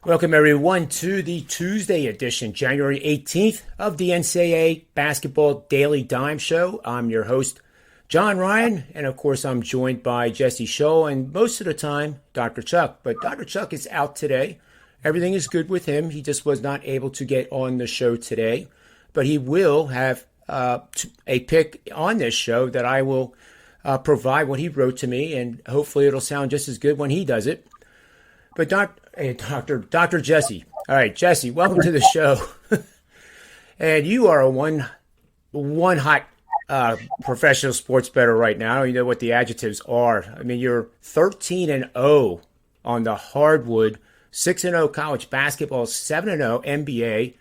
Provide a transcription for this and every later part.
Welcome, everyone, to the Tuesday edition, January 18th, of the NCAA Basketball Daily Dime Show. I'm your host, John Ryan, and of course, I'm joined by Jesse Schule, and most of the time, Dr. Chuck. But Dr. Chuck is out today. Everything is good with him. He just was not able to get on the show today. But he will have a pick on this show that I will provide what he wrote to me, and hopefully it'll sound just as good when he does it. But Dr. Jesse. All right, Jesse, welcome to the show. And you are a one hot professional sports bettor right now. You know what the adjectives are. I mean, you're 13-0 on the hardwood, 6-0 college basketball, 7-0 NBA.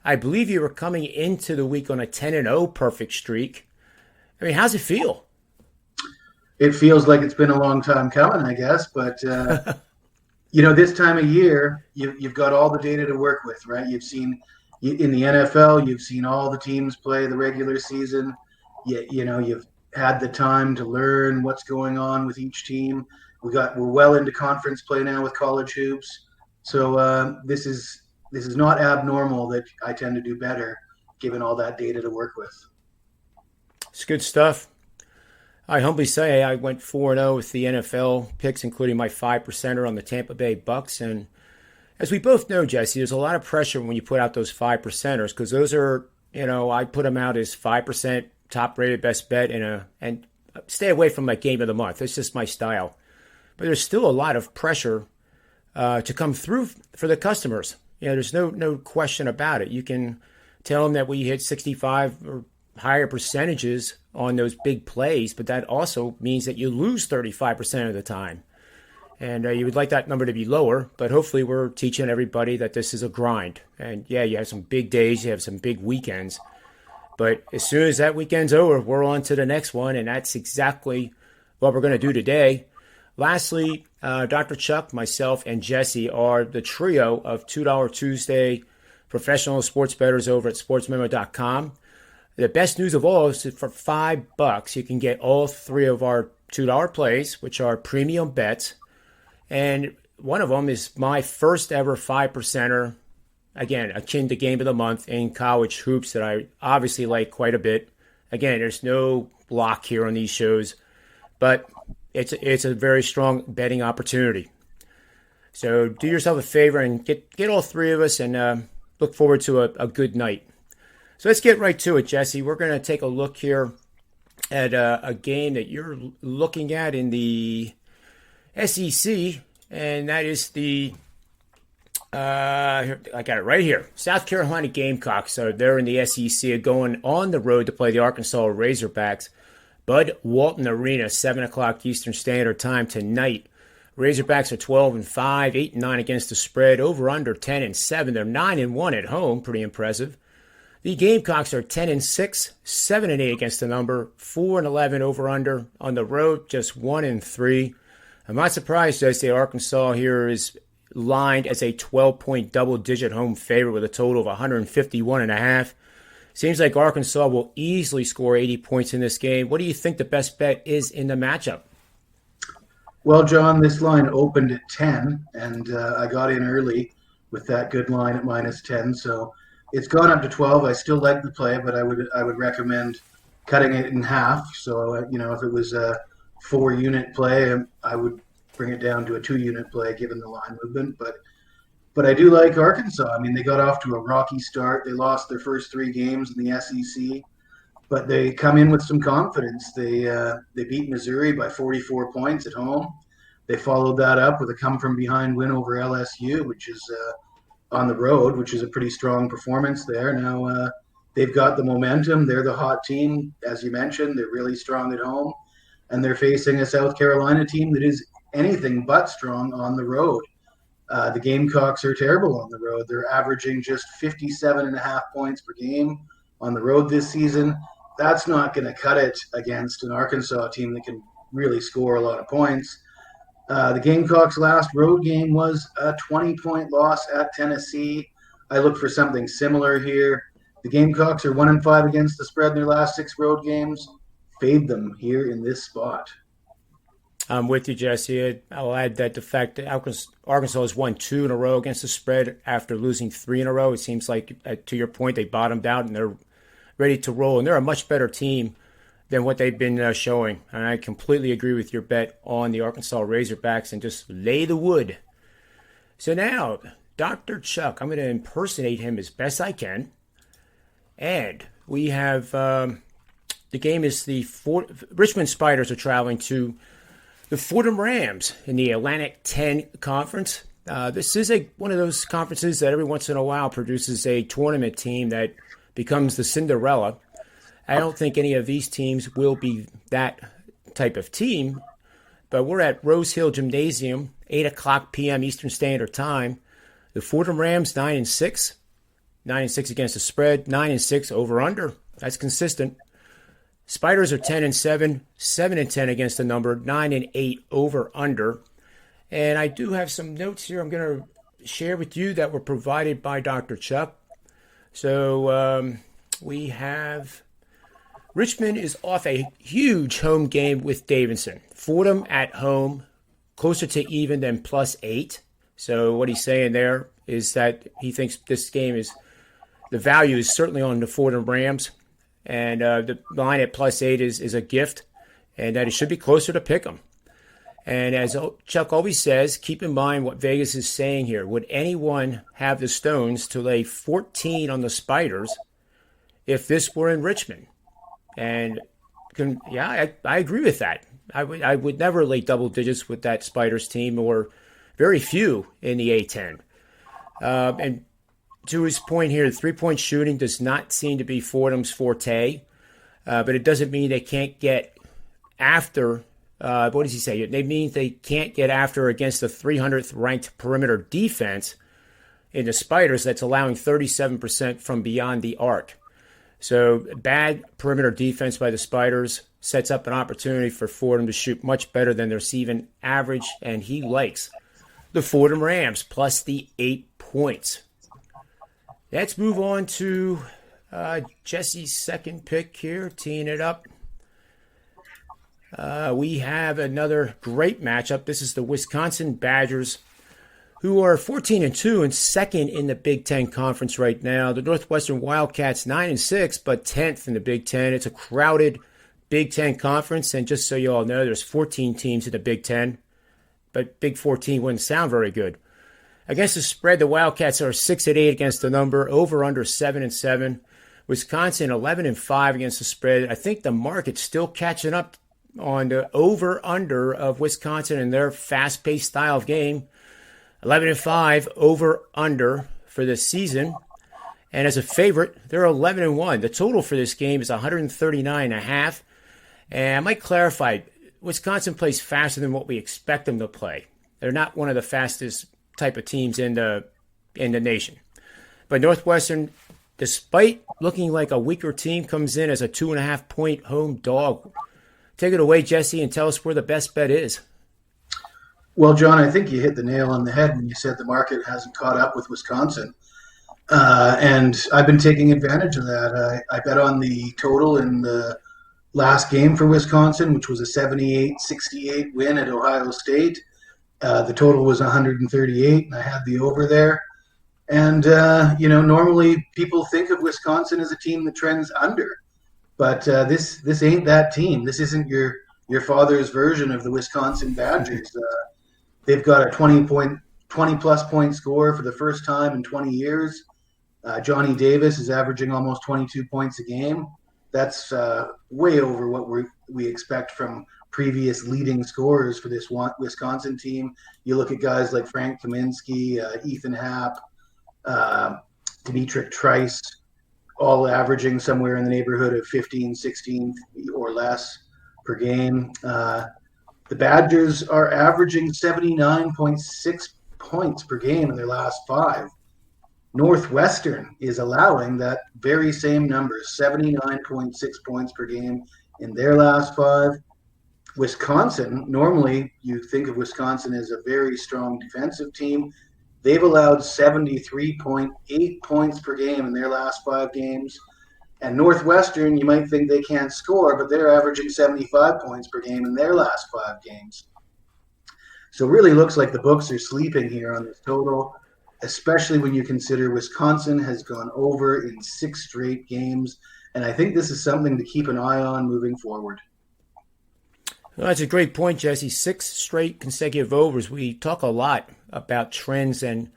I believe you were coming into the week on a 10-0 perfect streak. I mean, how's it feel? It feels like it's been a long time coming, I guess, but this time of year, you've got all the data to work with, right? You've seen in the NFL, you've seen all the teams play the regular season. You've had the time to learn what's going on with each team. We're well into conference play now with college hoops. So this is not abnormal that I tend to do better given all that data to work with. It's good stuff. I humbly say I went 4-0 with the NFL picks, including my 5%er on the Tampa Bay Bucks. And as we both know, Jesse, there's a lot of pressure when you put out those 5%ers because those are, I put them out as 5% top-rated best bet and stay away from my game of the month. It's just my style. But there's still a lot of pressure to come through for the customers. There's no question about it. You can tell them that we hit 65 or higher percentages on those big plays, but that also means that you lose 35% of the time. And you would like that number to be lower, but hopefully we're teaching everybody that this is a grind. And yeah, you have some big days, you have some big weekends, but as soon as that weekend's over, we're on to the next one, and that's exactly what we're going to do today. Lastly, Dr. Chuck, myself, and Jesse are the trio of $2 Tuesday professional sports bettors over at SportsMemo.com. The best news of all is that for $5, you can get all three of our $2 plays, which are premium bets. And one of them is my first ever 5%er, again, akin to game of the month in college hoops that I obviously like quite a bit. Again, there's no block here on these shows, but it's a very strong betting opportunity. So do yourself a favor and get all three of us and look forward to a good night. So let's get right to it, Jesse. We're going to take a look here at a game that you're looking at in the SEC, and that is the I got it right here. South Carolina Gamecocks. So they're in the SEC, going on the road to play the Arkansas Razorbacks. Bud Walton Arena, 7 o'clock Eastern Standard Time tonight. Razorbacks are 12-5, 8-9 against the spread, over under 10-7. They're 9-1 at home, pretty impressive. The Gamecocks are 10-6, 7-8 against the number, 4-11 over under on the road, just 1-3. I'm not surprised, Jesse. Arkansas here is lined as a 12-point double-digit home favorite with a total of 151.5. Seems like Arkansas will easily score 80 points in this game. What do you think the best bet is in the matchup? Well, John, this line opened at 10, and I got in early with that good line at minus 10, so it's gone up to 12. I still like the play, but I would recommend cutting it in half. So, if it was a 4-unit play, I would bring it down to a 2-unit play given the line movement. But I do like Arkansas. I mean, they got off to a rocky start. They lost their first 3 games in the SEC, but they come in with some confidence. They beat Missouri by 44 points at home. They followed that up with a come-from-behind win over LSU, which is on the road, which is a pretty strong performance there. Now they've got the momentum. They're the hot team, as you mentioned. They're really strong at home, and they're facing a South Carolina team that is anything but strong on the road. The Gamecocks are terrible on the road. They're averaging just 57.5 points per game on the road this season. That's not going to cut it against an Arkansas team that can really score a lot of points. The Gamecocks' last road game was a 20-point loss at Tennessee. I look for something similar here. The Gamecocks are 1-5 against the spread in their last 6 road games. Fade them here in this spot. I'm with you, Jesse. I'll add that the fact that Arkansas has won 2 in a row against the spread after losing 3 in a row. It seems like, to your point, they bottomed out and they're ready to roll. And they're a much better team than what they've been showing. And I completely agree with your bet on the Arkansas Razorbacks and just lay the wood. So now, Dr. Chuck, I'm going to impersonate him as best I can. And we have the game is Richmond Spiders are traveling to the Fordham Rams in the Atlantic 10 Conference. This is one of those conferences that every once in a while produces a tournament team that becomes the Cinderella. I don't think any of these teams will be that type of team, but we're at Rose Hill Gymnasium, 8 o'clock p.m. Eastern Standard Time. The Fordham Rams 9-6, 9-6 against the spread, 9-6 over under. That's consistent. Spiders are 10-7, 7-10 against the number, 9-8 over under. And I do have some notes here I'm going to share with you that were provided by Dr. Chuck. So we have Richmond is off a huge home game with Davidson. Fordham at home, closer to even than +8. So what he's saying there is that he thinks this game is, the value is certainly on the Fordham Rams. And the line at +8 is a gift, and that it should be closer to pick 'em. And as Chuck always says, keep in mind what Vegas is saying here. Would anyone have the stones to lay 14 on the Spiders if this were in Richmond? And I agree with that. I would never lay double digits with that Spiders team, or very few in the A10. And to his point here, the three-point shooting does not seem to be Fordham's forte, but it doesn't mean they can't get after. What does he say? It means they can't get after against the 300th ranked perimeter defense in the Spiders that's allowing 37% from beyond the arc. So bad perimeter defense by the Spiders sets up an opportunity for Fordham to shoot much better than their season average, and he likes the Fordham Rams plus the 8 points. Let's move on to Jesse's second pick here, teeing it up. We have another great matchup. This is the Wisconsin Badgers, who are 14-2 and second in the Big Ten Conference right now. The Northwestern Wildcats 9-6, but 10th in the Big Ten. It's a crowded Big Ten Conference, and just so you all know, there's 14 teams in the Big Ten, but Big 14 wouldn't sound very good. Against the spread, the Wildcats are 6-8 against the number, over under 7-7. Wisconsin 11-5 against the spread. I think the market's still catching up on the over-under of Wisconsin and their fast-paced style of game. 11-5 over-under for this season. And as a favorite, they're 11-1. The total for this game is 139.5. And I might clarify, Wisconsin plays faster than what we expect them to play. They're not one of the fastest type of teams in the nation. But Northwestern, despite looking like a weaker team, comes in as a 2.5-point home dog. Take it away, Jesse, and tell us where the best bet is. Well, John, I think you hit the nail on the head when you said the market hasn't caught up with Wisconsin. And I've been taking advantage of that. I bet on the total in the last game for Wisconsin, which was a 78-68 win at Ohio State. The total was 138, and I had the over there. And, normally people think of Wisconsin as a team that trends under. But this ain't that team. This isn't your father's version of the Wisconsin Badgers. They've got a 20-plus point score for the first time in 20 years. Johnny Davis is averaging almost 22 points a game. That's way over what we expect from previous leading scorers for this Wisconsin team. You look at guys like Frank Kaminsky, Ethan Happ, Demetric Trice, all averaging somewhere in the neighborhood of 15, 16 or less per game. The Badgers are averaging 79.6 points per game in their last 5. Northwestern is allowing that very same number, 79.6 points per game in their last 5. Wisconsin, normally you think of Wisconsin as a very strong defensive team. They've allowed 73.8 points per game in their last 5 games. And Northwestern, you might think they can't score, but they're averaging 75 points per game in their last 5 games. So it really looks like the books are sleeping here on this total, especially when you consider Wisconsin has gone over in 6 straight games. And I think this is something to keep an eye on moving forward. Well, that's a great point, Jesse. 6 straight consecutive overs. We talk a lot about trends and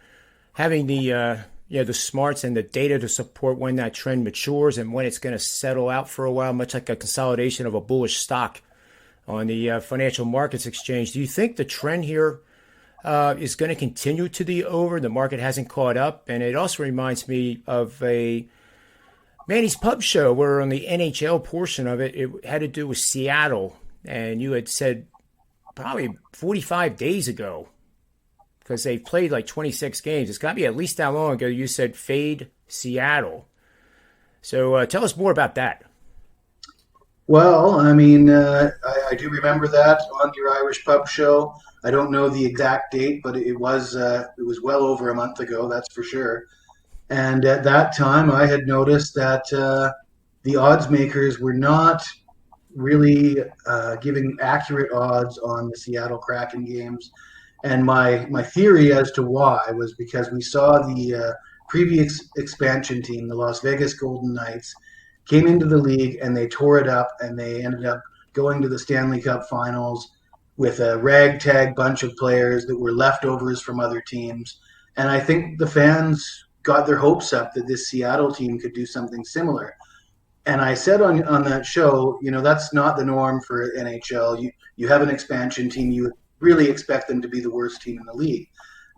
having the smarts and the data to support when that trend matures and when it's going to settle out for a while, much like a consolidation of a bullish stock on the financial markets exchange. Do you think the trend here is going to continue to the over? The market hasn't caught up, and it also reminds me of a Manny's Pub Show where on the NHL portion of it, it had to do with Seattle, and you had said probably 45 days ago, because they've played like 26 games. It's got to be at least that long ago. You said fade Seattle. So tell us more about that. Well, I mean, I do remember that on your Irish Pub Show. I don't know the exact date, but it was well over a month ago, that's for sure. And at that time, I had noticed that the odds makers were not really giving accurate odds on the Seattle Kraken games. And my theory as to why was because we saw the previous expansion team, the Las Vegas Golden Knights, came into the league and they tore it up and they ended up going to the Stanley Cup Finals with a ragtag bunch of players that were leftovers from other teams. And I think the fans got their hopes up that this Seattle team could do something similar. And I said on that show, that's not the norm for NHL. You have an expansion team, you really expect them to be the worst team in the league.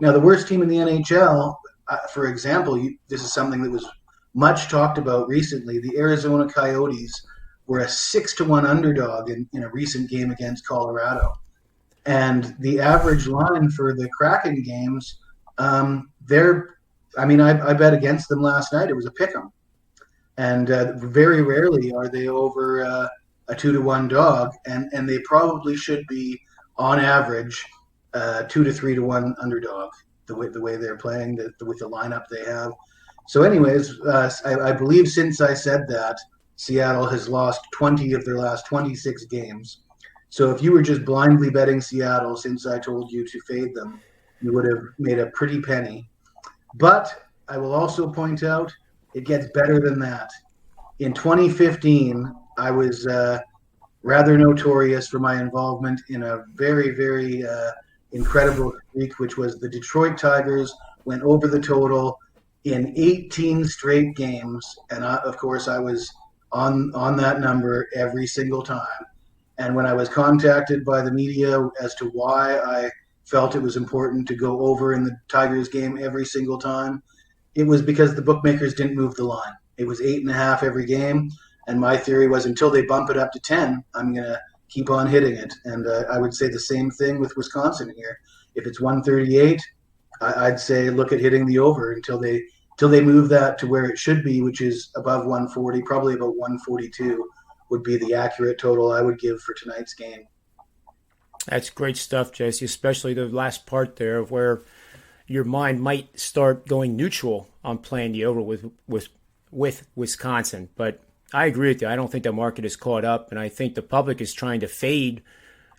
Now, the worst team in the NHL, for example, this is something that was much talked about recently. The Arizona Coyotes were a 6-1 underdog in a recent game against Colorado. And the average line for the Kraken games, I bet against them last night. It was a pick'em. And very rarely are they over a 2-1 dog. And they probably should be, on average, 2 to 3-1 underdog, the way they're playing, with the lineup they have. So anyways, I believe since I said that, Seattle has lost 20 of their last 26 games. So if you were just blindly betting Seattle since I told you to fade them, you would have made a pretty penny. But I will also point out it gets better than that. In 2015, I was rather notorious for my involvement in a very, very incredible streak, which was the Detroit Tigers went over the total in 18 straight games. And of course, I was on that number every single time. And when I was contacted by the media as to why I felt it was important to go over in the Tigers game every single time, it was because the bookmakers didn't move the line. It was 8.5 every game. And my theory was until they bump it up to 10, I'm going to keep on hitting it. And I would say the same thing with Wisconsin here. If it's 138, I'd say look at hitting the over until they move that to where it should be, which is above 140, probably about 142 would be the accurate total I would give for tonight's game. That's great stuff, Jesse, especially the last part there of where your mind might start going neutral on playing the over with Wisconsin. But I agree with you. I don't think the market is caught up, and I think the public is trying to fade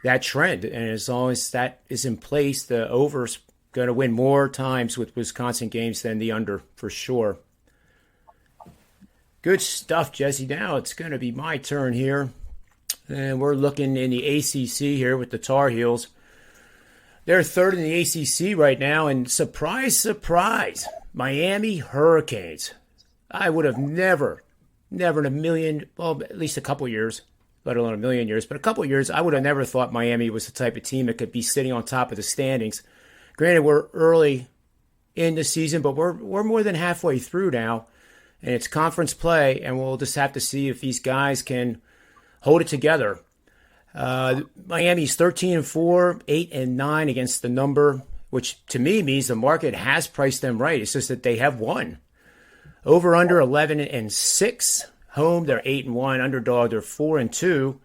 that trend. And as long as that is in place, the over's going to win more times with Wisconsin games than the under, for sure. Good stuff, Jesse. Now it's going to be my turn here. And we're looking in the ACC here with the Tar Heels. They're third in the ACC right now, and surprise, surprise, Miami Hurricanes. I would have never in a million, well, at least a couple years, let alone a million years, but a couple years, I would have never thought Miami was the type of team that could be sitting on top of the standings. Granted, we're early in the season, but we're more than halfway through now, and it's conference play, and we'll just have to see if these guys can hold it together. Miami's 13-4, 8-9 against the number, which to me means the market has priced them right. It's just that they have won. Over under 11-6. Home, they're 8-1. Underdog, they're 4-2.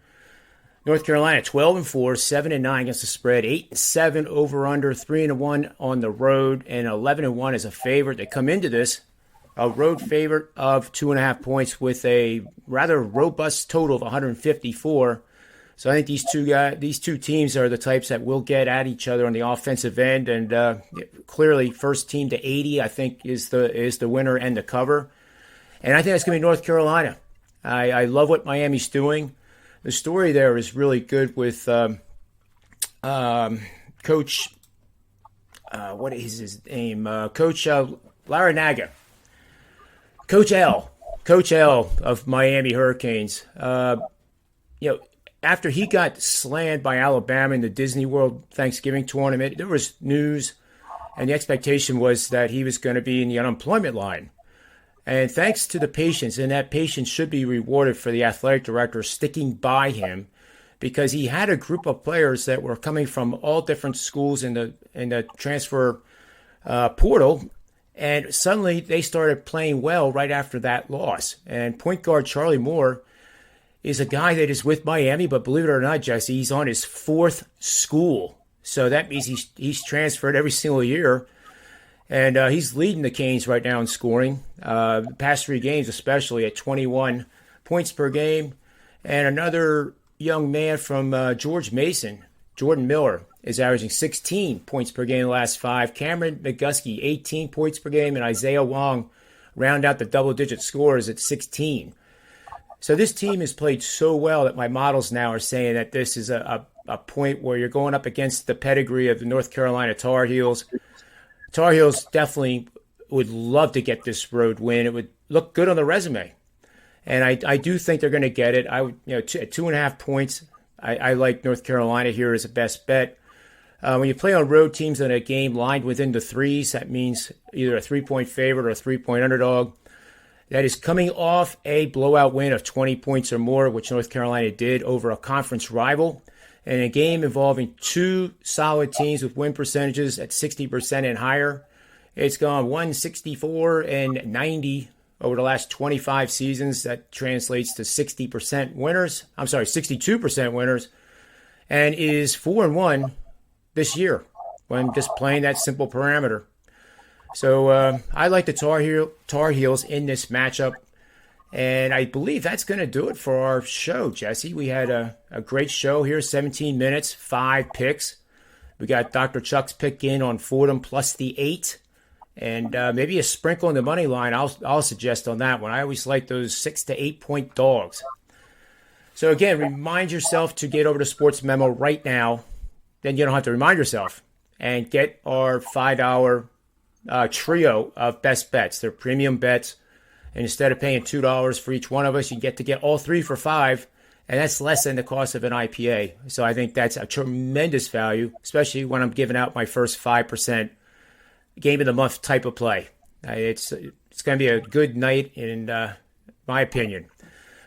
North Carolina 12-4, 7-9 against the spread, 8-7 over under, 3-1 on the road, and 11-1 as a favorite. They come into this a road favorite of 2.5 points with a rather robust total of 154. So I think these two teams are the types that will get at each other on the offensive end, and clearly first team to 80, I think, is the winner and the cover. And I think it's going to be North Carolina. I love what Miami's doing. The story there is really good with Coach. What is his name? Coach Larinaga. Coach L of Miami Hurricanes. After he got slammed by Alabama in the Disney World Thanksgiving tournament, there was news, and the expectation was that he was going to be in the unemployment line. And thanks to the patience, and that patience should be rewarded for the athletic director sticking by him, because he had a group of players that were coming from all different schools in the transfer portal, and suddenly they started playing well right after that loss. And point guard Charlie Moore is a guy that is with Miami, but believe it or not, Jesse, he's on his fourth school. So that means he's transferred every single year. And he's leading the Canes right now in scoring. The past 3 games especially at 21 points per game. And another young man from George Mason, Jordan Miller, is averaging 16 points per game in the last 5. Cameron McGusky, 18 points per game. And Isaiah Wong round out the double-digit scores at 16. So this team has played so well that my models now are saying that this is a point where you're going up against the pedigree of the North Carolina Tar Heels. Tar Heels definitely would love to get this road win. It would look good on the resume. And I do think they're going to get it. I would, at 2.5 points, I like North Carolina here as a best bet. When you play on road teams in a game lined within the threes, that means either a 3-point favorite or a 3-point underdog. That is coming off a blowout win of 20 points or more, which North Carolina did over a conference rival. And a game involving 2 solid teams with win percentages at 60% and higher. It's gone 164 and 90 over the last 25 seasons. That translates to 60% winners. 62% winners. And is 4-1 this year when just playing that simple parameter. So I like the Tar Heels in this matchup. And I believe that's going to do it for our show, Jesse. We had a great show here, 17 minutes, 5 picks. We got Dr. Chuck's pick in on Fordham plus the 8. And maybe a sprinkle in the money line I'll suggest on that one. I always like those 6 to 8 point dogs. So again, remind yourself to get over to SportsMemo right now. Then you don't have to remind yourself. And get our $5 trio of best bets. They're premium bets. And instead of paying $2 for each one of us, you get to get all 3 for $5. And that's less than the cost of an IPA. So I think that's a tremendous value, especially when I'm giving out my first 5% game of the month type of play. It's going to be a good night in my opinion.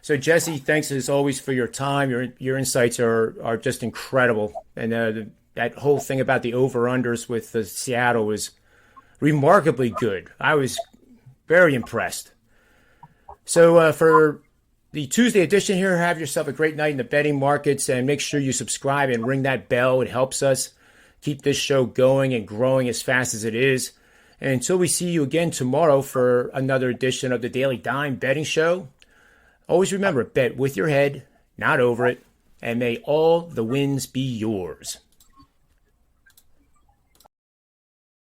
So Jesse, thanks as always for your time. Your insights are just incredible. And that whole thing about the over-unders with the Seattle was remarkably good. I was very impressed. So for the Tuesday edition here, have yourself a great night in the betting markets, and make sure you subscribe and ring that bell. It helps us keep this show going and growing as fast as it is. And until we see you again tomorrow for another edition of the Daily Dime Betting Show, always remember, bet with your head, not over it, and may all the wins be yours.